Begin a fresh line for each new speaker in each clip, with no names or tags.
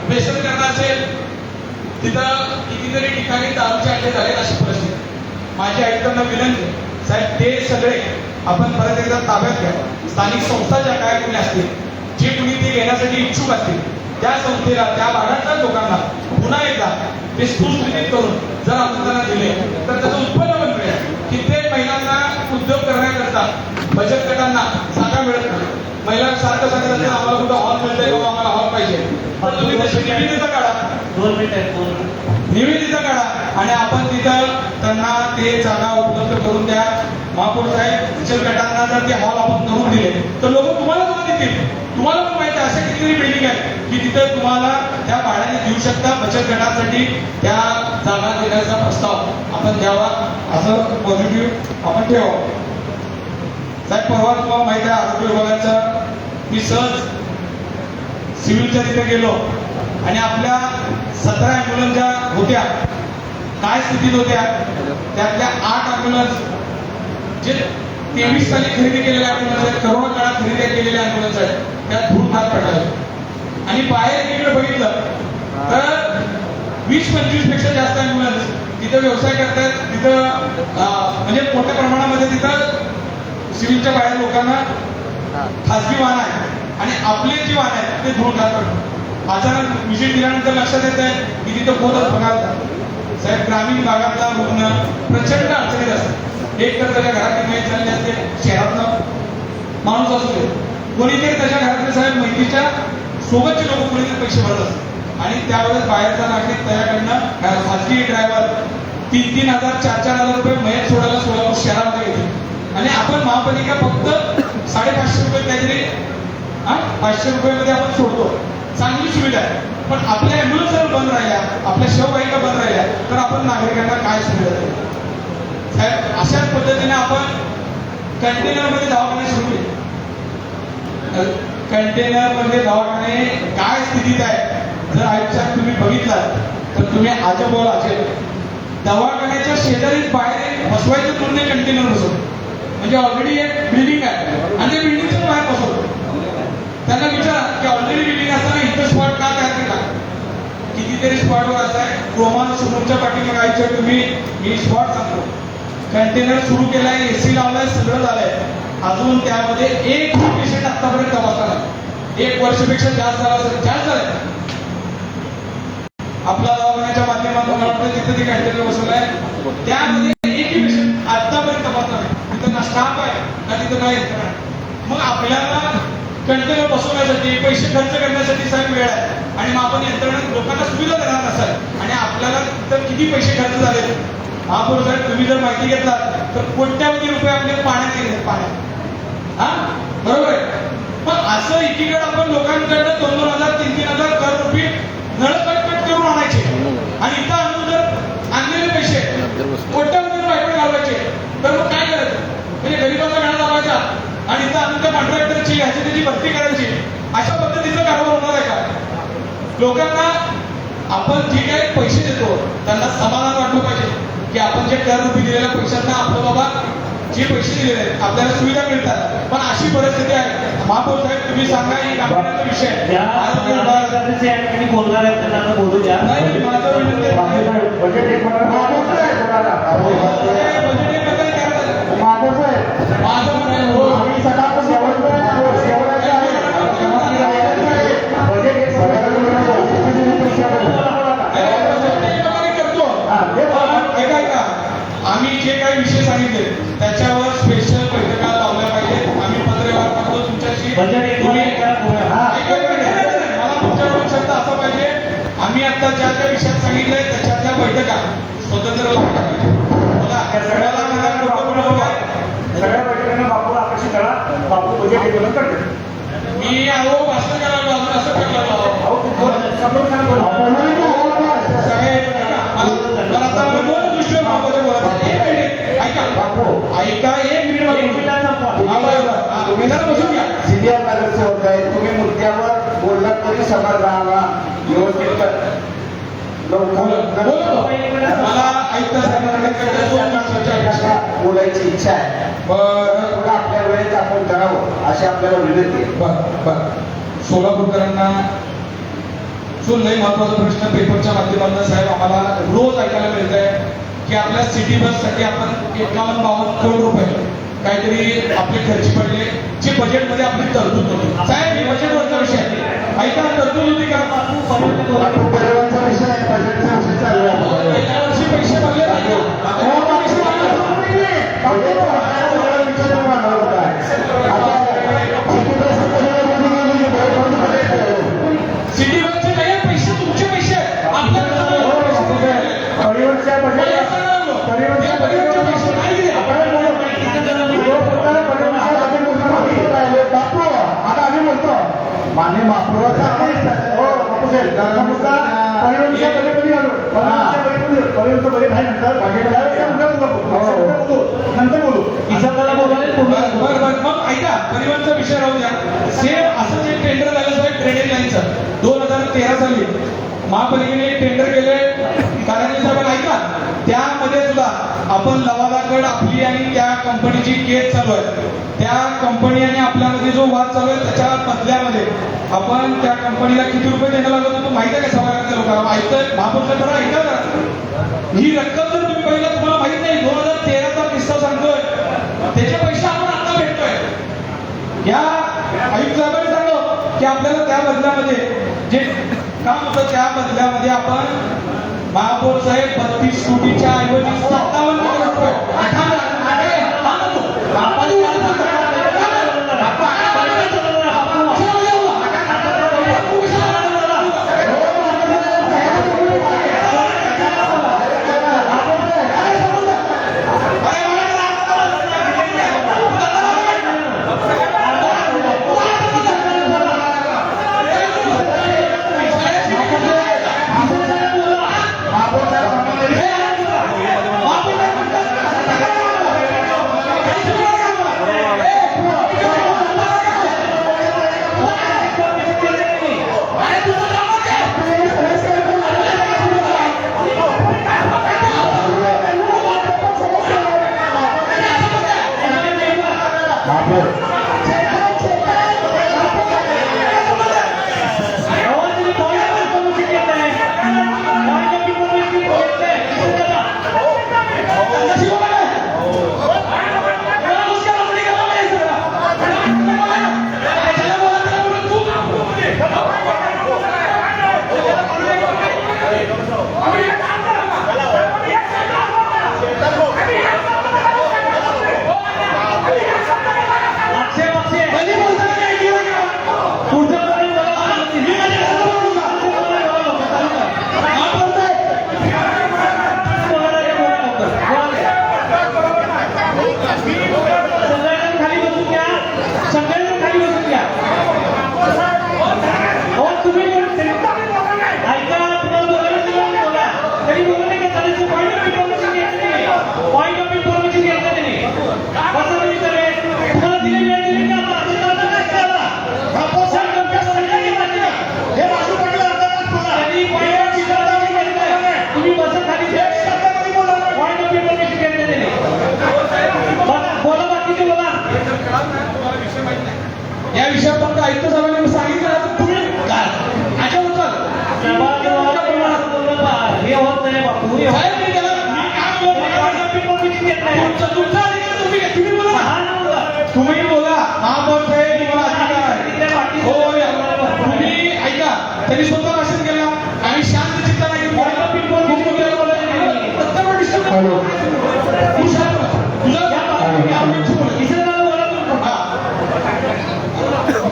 व्यसन करणं असेल, तिथं कितीतरी ठिकाणी दारूचे अड्डे झाले अशी परिस्थिती. माझी आयुक्तांना विनंती, साहेब ते सगळे आपण परत एकदा ताब्यात घ्या. स्थानिक संस्था ज्या काय कोणी असतील, जे कुणी ते घेण्यासाठी इच्छुक असतील, त्या संस्थेला, त्या भागातल्या लोकांना पुन्हा एकदा ते सुस्थितीत करून जर आपण त्यांना दिले तर त्याचं उत्पन्न पण मिळेल. कित्येक महिलांना उद्योग करण्याकरता बचत गटांना जागा मिळत नाही. महिला सारखं सांगतात आम्हाला कुठं हॉल मिळतंय किंवा आम्हाला हॉल पाहिजे, पण तुम्ही तशी निवेदिता काढा,
2 मिनिटं
निवेदिता काढा आणि आपण तिथं त्यांना ते जागा उपलब्ध करून द्या. महापौर साहेब, बचत गटांना जर ते हॉल आपण करून दिले तर लोक तुम्हाला पण देतील. तुम्हाला पण माहिती अशा कितीतरी बिल्डिंग आहे की तिथे तुम्हाला त्या भाड्याने देऊ शकता. बचत गटांसाठी त्या जागा देण्याचा प्रस्ताव आपण द्यावा, असं पॉझिटिव्ह आपण ठेवावं. साहेब, परवा तुम्हाला माहिती आहे आरोग्य विभागाचा मी सहज सिव्हिलच्या तिथे गेलो आणि आपल्या 17 ॲम्ब्युलन्स ज्या होत्या काय स्थितीत होत्या, त्यातल्या 8 ॲम्ब्युलन्स जे 23 साली खरेदी केलेल्या ॲम्ब्युलन्स आहेत, करोना काळात खरेदी केलेल्या ॲम्ब्युलन्स आहेत, त्यात धूळ खात पडले. आणि बाहेर तिकडे बघितलं तर 20-25 पेक्षा जास्त ॲम्ब्युलन्स तिथं व्यवसाय करतात. तिथं म्हणजे मोठ्या प्रमाणामध्ये तिथं सिव्हिलच्या बाहेर लोकांना खासगी वाहन आहे आणि आपले जे वाहन आहेत ते धूळ खात पडतात. अचानक विजिट दिल्यानंतर लक्षात येत आहे की तिथं खोदच बघायला. साहेब, ग्रामीण भागातला रुग्ण प्रचंड अडचणीत असतात. एक तर त्याच्या घरात मेल चालली असते, शहरातला माणूस असू दे, कोणीतरी त्याच्या घरातले साहेब मैत्रीच्या सोबतचे लोक कोणीतरी पैसे भरत असतात आणि त्यावेळेस बाहेरचा नागरिक त्याच्याकडनं खासगी ड्रायव्हर 3-3 हजार 4-4 हजार रुपये मयत सोडायला सोलापूर शहरामध्ये येते आणि आपण महापालिका फक्त 550 रुपये काहीतरी 500 रुपयामध्ये आपण सोडतो. चांगली सुविधा आहे, पण आपल्या ॲम्ब्युलन्स जर बंद राहिल्या, आपल्या शववाहिका बंद राहिल्या तर आपण नागरिकांना काय सुविधा देऊ? साहेब, अशाच पद्धतीने आपण कंटेनरमध्ये दवाखाने सुरू केले. कंटेनरमध्ये दवाखाने काय स्थितीत आहे जर आयुष्यात तुम्ही बघितलात तर तुम्ही आजबोल असेल. दवाखान्याच्या शेजारी बाहेर बसवायचं पूर्ण कंटेनर बसवतो, म्हणजे ऑलरेडी एक बिल्डिंग आहे आणि त्या बिल्डिंगच्या बाहेर बसवतो. त्यांना विचारा की ऑलरेडी बिल्डिंग असताना इथं स्पॉट का तयार केला? कितीतरी स्पॉटवर असं आहे. रोमान समोरच्या पाठीमागे आयुष्यात तुम्ही मी स्पॉट सांगतो, कंटेनर सुरू केलाय, एसी लावलाय, सगळं झालंय, अजून त्यामध्ये एक पेशंट आतापर्यंत तपासला नाही. 1 वर्षापेक्षा जास्त झाला असेल, जास्त झालंय. आपल्या दवाखान्याच्या माध्यमातून मला वाटतं तिथं ते कंटेनर बसवलंय, त्यामध्ये एकही पेशंट आतापर्यंत तपासला नाही. तिथं ना स्टाफ आहे ना तिथं काय यंत्रणा आहे. मग आपल्याला कंटेनर बसवण्यासाठी पैसे खर्च करण्यासाठी साहेब वेळ आहे आणि मग आपण यंत्रणा लोकांना सुविधा देणार नसाल आणि आपल्याला तिथं किती पैसे खर्च झाले. महापौर साहेब, तुम्ही जर माहिती घेतलात तर कोट्यावधी रुपये आपले पाण्यात गेले, पाण्यात. हा, बरोबर आहे. पण असं एकीकडे आपण लोकांकडनं 2-2 हजार 3-3 हजार करोड रुपये नळ कट करून आणायचे आणि इथं आणून जर आणलेले पैसे कोट्यावधी रुपये घालवायचे तर मग काय करायचं? म्हणजे गरीबाचा घाण लावायचा आणि इथं आणून त्या कॉन्ट्रॅक्टरची ह्याची त्याची भरती करायची. अशा पद्धतीचं कारभार होणार आहे का? लोकांना आपण जे काही पैसे देतो त्यांना समाधान वाटलं पाहिजे की आपण जे कर रुपये दिलेल्या पैशांना आपलं बाबा जे पैसे दिलेले आहेत आपल्याला सुविधा मिळतात. पण अशी परिस्थिती आहे. महापौर साहेब, तुम्ही सांगा, ही गांभीर्याचा विषय आरोग्य विभागाचे
बोलणार आहेत, त्यांना बोलू द्या.
नाही, माझं विनंती आम्ही जे काही विषय सांगितले त्याच्यावर स्पेशल बैठका लावल्या पाहिजेत. आम्ही पत्रव्यवहार करतो तुमच्याशी. मला तुमच्याकडून शब्द असा पाहिजे, आम्ही आता ज्या ज्या विषयात सांगितलंय त्याच्यातल्या बैठका स्वतंत्र लावल्या पाहिजे.
सगळ्या बैठकांना बापू आकर्षित करा. बापू बजेट आंदोलन करते.
मी अहो भाषण करायला असं करायला ऐका 1 मिनिट
सिनियर नगरसेवक आहे, तुम्ही मुद्द्यावर बोललात तरी समाजाला व्यवस्थित कर.
मला आयुक्त
बोलायची इच्छा आहे. थोडं आपल्या वेळेत आपण करावं अशी आपल्याला विनंती आहे.
सोलापूरकरांना तो लय महत्वाचा प्रश्न पेपरच्या माध्यमातून साहेब आम्हाला रोज ऐकायला मिळत आहे की आपल्या सिटी बससाठी आपण 51-52 करोड रुपये काहीतरी आपले खर्च पडले जे बजेटमध्ये आपली तरतूद होती. साहेब हे बजेटवरचा विषय आहे. ऐका तरतूद होती का?
परिवहनचा विषय आहे, बजेटचा विषय चालू आहे.
गेल्या वर्षी पैसे भरले नाही का? आता या पैसे भरले. सिटी बसचे काही पैसे तुमचे पैसे आहेत. आपल्याला
परिवहनच्या
परिवहनच्या पैसे नाही दिले.
मान्य महापौराचा हो बापू साहेब परिवहनच्या बजेटमध्ये आलो. परिवहनचं बजेट आहे नंतर बोलू.
इशाराला बोलायला
बरं मग ऐका परिवहनचा विषय राहू द्या. सेम असं जे टेंडर झालं साहेब ड्रेनेज लाईनचं 2013 साली महापालिकेने टेंडर केले. कारंजे साहेब ऐका त्यामध्ये सुद्धा आपण लवादाकड आपली आणि त्या कंपनीची केस चालू आहे. त्या कंपनी आणि आपल्यामध्ये जो वाद चालू आहे त्याच्या बदल्यामध्ये आपण त्या कंपनीला किती रुपये देणं लागत होतो माहिती आहे का? सभागृहातल्या लोकांना ऐकतं महापौर जरा ऐका जरा. ही रक्कम जर तुम्ही पहिला तुम्हाला माहित नाही 2013चा किस्सा सांगतोय त्याचे पैसे आपण आता भेटतोय. या आयुक्त साहेबांनी सांगतो की आपल्याला त्या बदल्यामध्ये जे काम होतं त्या बदल्यामध्ये आपण महापौर साहेब 32 कोटीच्या ऐवजी 57 करोड रुपये या विषयाबद्दल आयुक्त साहेबांनी सांगितलं तर तुम्ही आशा होतात
हे होत नाही बापू हे होत
साहेब मी त्याला मी काय बोलतो तुमचा अधिकार तुम्ही बोला तुम्ही बोला महापौर साहेब तुम्हाला अधिकार आहे. हो तुम्ही ऐका त्यांनी स्वतः भाषण केलं आम्ही शांत चित्ताने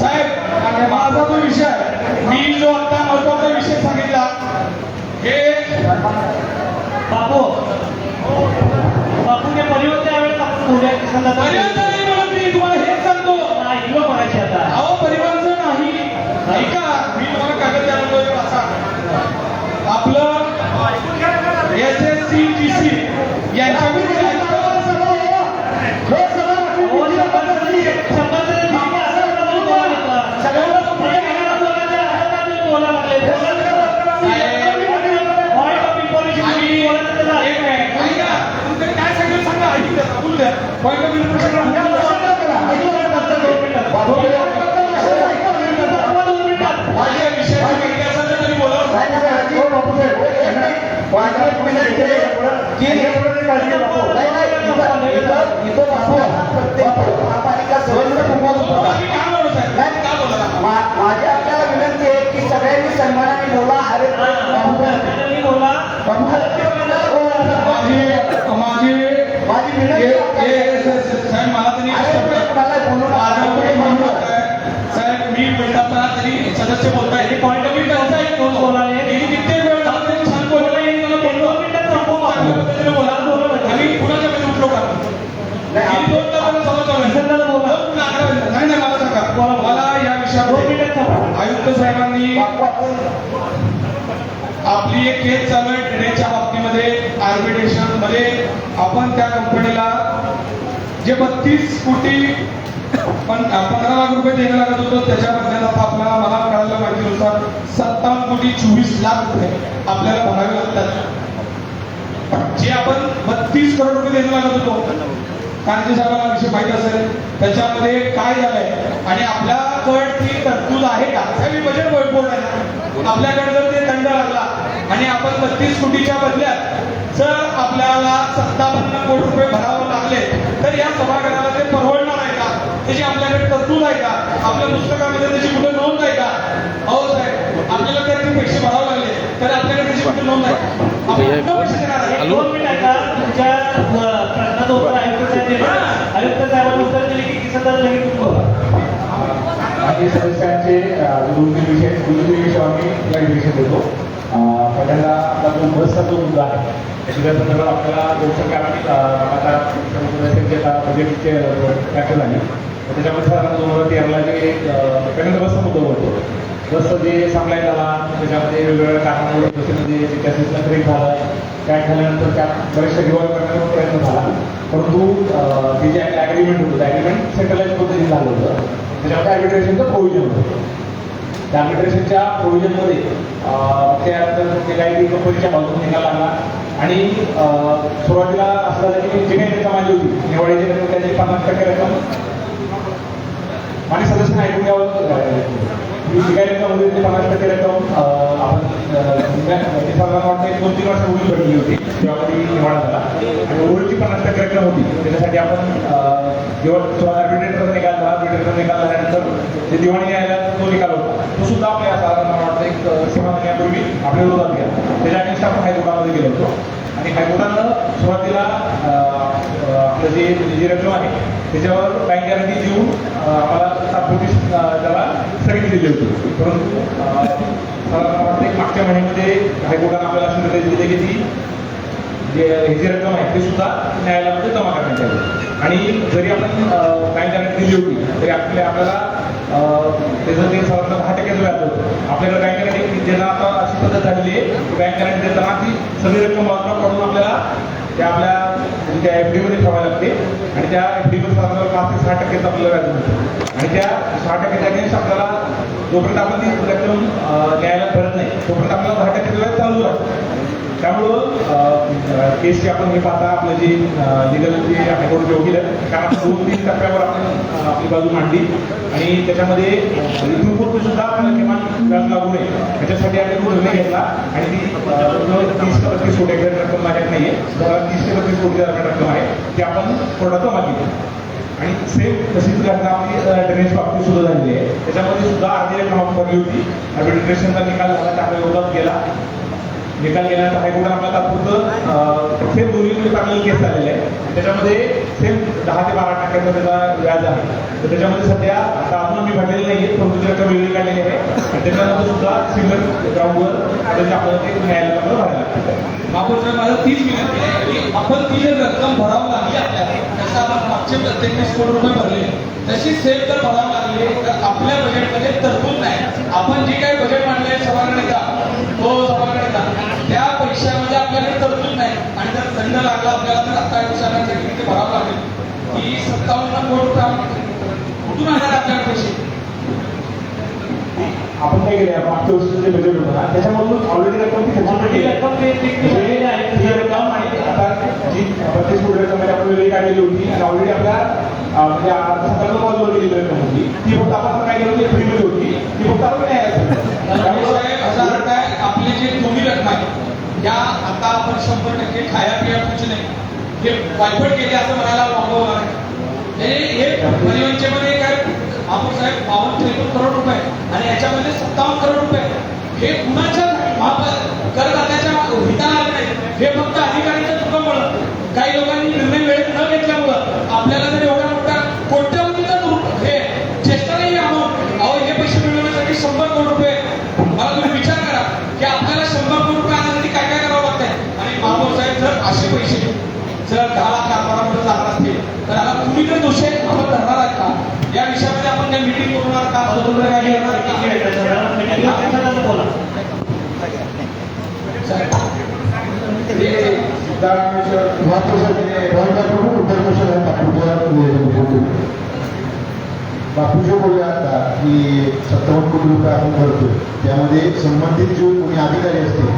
साहेब माझा जो विषय आहे मी जो आता महत्वाचा विषय सांगितला हे
बापूने परिवर्तन यावेळेस आपण बोलूया
परिवहन नाही म्हणत मी तुम्हाला हेच सांगतो
म्हणायचे आता
अहो परिवहनचं नाही ऐका मी तुम्हाला कागद द्यायला वाचा आपलं SSCGC यांच्या पॉईंट ऑफ व्ह्यू
तो असताना प्रत्येक महापालिका सदस्य
हो, आम्ही काय बोलू साहेब? काय बोलला?
माझी आपल्याला विनंती आहे की सगळ्यांनी सन्मानाने बोला. अरे
त्यांनी बोला
माझी
माझी विनंती
साहेब मला तरी साहेब मी बोलताना तरी सदस्य बोलताय हे पॉईंट ऑफ व्ह्यू त्यांचा आहे.
दोन बोलाले.
गेली कित्येक वेळ झाला तरी छान बोलला येईल मला बोललो.
2 मिनिटात संपवू आपण.
चांगल्या पद्धतीने बोला. आम्ही कुणाच्या मध्ये उठलो का? गेली 2 तासाला समज चालू आहे.
किसनदादा बोला.
नाही नाही मला सांगा मला या
2
विषयावर
मिनिटात संपवू.
आयुक्त साहेबांनी आपली एक केस चालू आहे ट्रेनच्या बाबतीमध्ये आर्बिट्रेशन मध्ये आपण त्या कंपनीला जे 32 कोटी 15 लाख रुपये द्यायला लागत होतो त्याच्या बदल्यात आता आपल्याला मला कळायला माहितीनुसार 57 कोटी 24 लाख रुपये आपल्याला भरावे लागतात. जे आपण 32 करोड रुपये द्यायला लागत होतो कांचे साहेबांना विषय माहित असेल त्याच्यामध्ये काय झालंय आणि आपल्याकडे ती तरतूद आहे का? साहेब बजेट बोर्ड आहे ना. आपल्याकडे जर ते दंड लागला आणि आपण 32 कोटीच्या बदल्यात जर आपल्याला 57 कोटी रुपये भरावे लागले तर या सभागृहाला ते परवडणार आहे का? त्याची आपल्याकडे तरतूद आहे का? आपल्या पुस्तकामध्ये त्याची कुठे नोंद आहे का? हो साहेब आपल्याला जर ते पैसे भरावे लागले तर आपल्याकडे त्याची कुठे नोंद आहे? आपण कुठं पैसे देणार आहे?
2 मिनिटाचा तुमच्या प्रश्नाचं उत्तर आयुक्त साहेब दिलं. आयुक्त साहेबांनी उत्तर दिले की किसनदादा लगेच तुम्ही बोला.
माजी सदस्यांचे 2-3 विषय आम्ही या डिव्हिजन देतो. पहिल्यांदा आपला जो बसचा जो मुद्दा आहे त्याच्या संदर्भात आपल्याला लोकसंख्या आता सदस्यांचे बजेटचे व्याख्या झाली त्याच्यामध्ये साधारण 2013ला जे पहिल्यांदा बसचा मुद्दा होतो. बसचं जे सप्लाय झाला त्याच्यामध्ये वेगवेगळ्या कारणामुळे बसेमध्ये त्याचा ब्रेक झाला काय झाल्यानंतर त्यात बऱ्याचशा रिवॉल्व करण्याचा प्रयत्न झाला परंतु ते जे ॲग्रीमेंट होतं ते ॲग्रीमेंट सेंट्रलाइज पद्धतीने झालं होतं. त्याच्यामध्ये आर्बिट्रेशनचं प्रोव्हिजन होतं. त्या आर्बिट्रेशनच्या प्रोव्हिजनमध्ये त्यानंतर काही कंपनीच्या बाजूने निघाला लागला आणि सुरुवातीला असं झालं की जे काही रक्कम आली होती निवडीची रक्कम त्याची 50% रक्कम आणि सदस्यांना ऐकून घ्यावं जी काही रक्कम होती ती 50% रक्कम आपण साधारण वाटतं 2-3 वर्षापूर्वी भेटली होती तेव्हा ती निवाडा झाला आणि ओव्हरची 50% रक्कम होती त्याच्यासाठी आपण जेव्हा आर्बिट्रेटरचा निकाल झाला आर्बिट्रेटरचा निकाल झाल्यानंतर जे दिवाणी न्यायालयात जो निकाल होता तो सुद्धा आपल्या साधारण मला वाटतं एक 6 महिन्यापूर्वी आपल्या विरोधात गेला त्याच्या अगेन्स्ट आपण हायकोर्टामध्ये गेलो होतो आणि हायकोर्टानं सुरुवातीला आपलं जी रक्कम आहे त्याच्यावर बँक गॅरंटी देऊन आम्हाला तात्पुरती त्याला स्थगिती दिली होती परंतु मला वाटतं एक मागच्या महिन्यामध्ये हायकोर्टानं आपल्याला असे निर्देश दिले की ती जी रक्कम आहे ती सुद्धा न्यायालयामध्ये जमा करण्यात यावी आणि जरी आपण बँक गॅरंटी दिली होती तरी आपल्याला त्याचं ते साधारण 10% व्याज होतं आपल्याकडे बँक गॅरंटी ज्यांना आता अशी पद्धत झालेली आहे की बँक गॅरंटी देताना ती सगळी रक्कम बाजूला पडून आपल्याला त्या आपल्या त्या एफ डीमध्ये ठेवावी लागते आणि त्या एफ डीवर साधारण 5 ते 6% आपल्याला व्याज मिळतं आणि त्या 6% अगेन्स्ट आपल्याला जोपर्यंत आपण ती रक्कम न्यायालयात भरत नाही तोपर्यंत आपल्याला 10% व्याज चालू राहतं. त्यामुळं केसची आपण हे पाहता आपलं जी लिगल जे हायकोर्ट जे वकील आहेत कारण 2-3 टप्प्यावर आपण आपली बाजू मांडली आणि त्याच्यामध्ये इथून पूर्वी सुद्धा आपल्याला किमान व्याज लागू नये त्याच्यासाठी आम्ही तो निर्णय घेतला आणि ती 30 ते 32 कोटी रक्कम माझ्यात नाही आहे 30 ते 32 कोटी रक्कम आहे ती आपण कोर्टात जमा केली आणि सेम तशीच घटना आपली ड्रेनेज बाबतीत सुद्धा झालेली आहे त्याच्यामध्ये सुद्धा अर्धी रक्कम आपण भरली होती आर्बिट्रेशनचा निकाल झाला त्या आपल्या विरोधात गेला निकाल गेल्यानंतर हायकोर्टात आपल्याला तात्पुरतं सेम दोन्ही पॅरलल केस झालेले आहे त्याच्यामध्ये सेम 10 ते 12% त्याचा व्याज आहे तर त्याच्यामध्ये सध्या आता अजून आम्ही भरलेले नाही आहे परंतु रक्कम वेगळी काढलेली आहे आणि त्याच्यानंतर सुद्धा सिमिलर ग्राउंडवर त्याची आपल्याला ते न्यायालयाला भरायला लागतं.
महापौर साहेब मला तीच विनंती आहे की आपण ती जर रक्कम भरावं लागली आपल्याला जसं आपण मागचे 33 कोटी रुपये भरले तशी सेफ जर भरावं लागली तर आपल्या बजेटमध्ये तरतूद नाही. आपण जी काही बजेट मांडले सभागृहाचा तो सभागृहाचा त्या पैशामध्ये आपल्याकडे तरतूद नाही आणि जर दंड लागला आपल्याला तर आता विचारण्यासाठी ते भरावं लागेल की 57 कोटी रुपये कुठून आणणार आपल्याला पैसे?
आपण काय केलं मागच्या वर्षीचं जे बजेट होतं ना त्याच्यामधून ऑलरेडी रक्कम ती
ऑलरेडी रक्कम ते
ही रक्कम आणि आता जी 32 कोटी रक्कम आपण वेगळी काढलेली होती आणि ऑलरेडी आपल्या म्हणजे अर्थसंकल्प बाजूला गेलेली रक्कम होती ती फक्त आपण काय केलं होती फ्रीमध्ये होती ती फक्त आपण
त्यामुळे असा अर्थ आहे आपली जी दोन्ही रक्कम आहे या आता आपण 100% खाया पिया नाही हे वायफट केले असं म्हणायला वापरलं नाही. हे परिवहनचे काय महापौर साहेब 52-53 करोड रुपये आणि याच्यामध्ये 57 करोड रुपये हे कुणाच्या करदात्याच्या हिताला आले नाही. हे फक्त अधिकाऱ्यांच्या चुकामुळं काही लोकांनी निर्णय वेळेत न घेतल्यामुळं आपल्याला जर एवढ्या मोठ्या कोट्यवधीचा हे चेष्टा नाही अमाऊंट अहो हे पैसे मिळवण्यासाठी 100 कोटी रुपये मला तुम्ही विचार करा की आपल्याला 100 कोटी रुपये आणण्यासाठी काय काय करावं लागतंय आणि महापौर साहेब जर असे पैसे जर 10 लाख कारभारामध्ये जाणार असतील तर याला कुणी तर दोषी आहे आपण धरणार आहेत का या विषयामध्ये आपण काही मीटिंग करणार का स्वतंत्र काय घेणार का
बोला
बापूजी बोलले आता की 57 कोटी रुपये आपण भरतो त्यामध्ये संबंधित जो कोणी अधिकारी असतील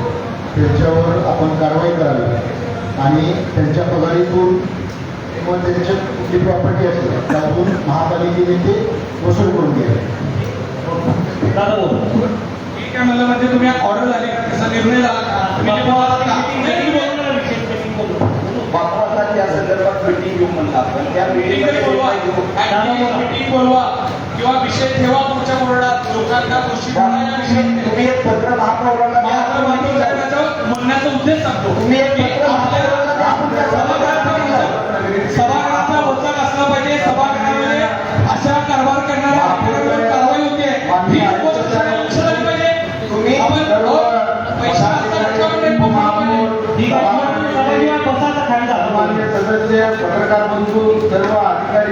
त्यांच्यावर आपण कारवाई करावी आणि त्यांच्या पगारीतून किंवा त्यांच्या कुठली प्रॉपर्टी असेल त्यातून महापालिकेने ते वसूल करून घ्यावे.
दादा बोला
ठीक आहे म्हणलं म्हणजे तुम्ही ऑर्डर झाली का त्याचा निर्णय झाला का तुम्ही ते बोललात का? नाही, तुम्ही बोलला ना विषय, तुम्ही बोलला.
बापवासाठी या संदर्भात मीटिंग घेऊ म्हणलं आपण त्या
मीटिंग तरी बोलवा मीटिंग बोलवा किंवा विषय ठेवा तुमच्या बोर्डात लोकांना दोषी ठरवा या विषयात
तुम्ही एक पत्र महापौराला द्या.
मात्र मात्र साहेबांचा म्हणण्याचा उद्देश सांगतो
तुम्ही एक
की
पत्र महापौराला द्या. आपण त्या
सभागृहाचा वचक असला पाहिजे सभागृहामध्ये अशा कारभार करणाऱ्या अधिकाऱ्यांवर कारवाई होते ही गोष्ट सगळ्यांना लक्षात आली पाहिजे.
तुम्ही
आपण पैसा असताना
ठीक आहे, सभागृहात बसायचा खाली झाला.
माननीय सदस्य पत्रकार बंधू सर्व अधिकारी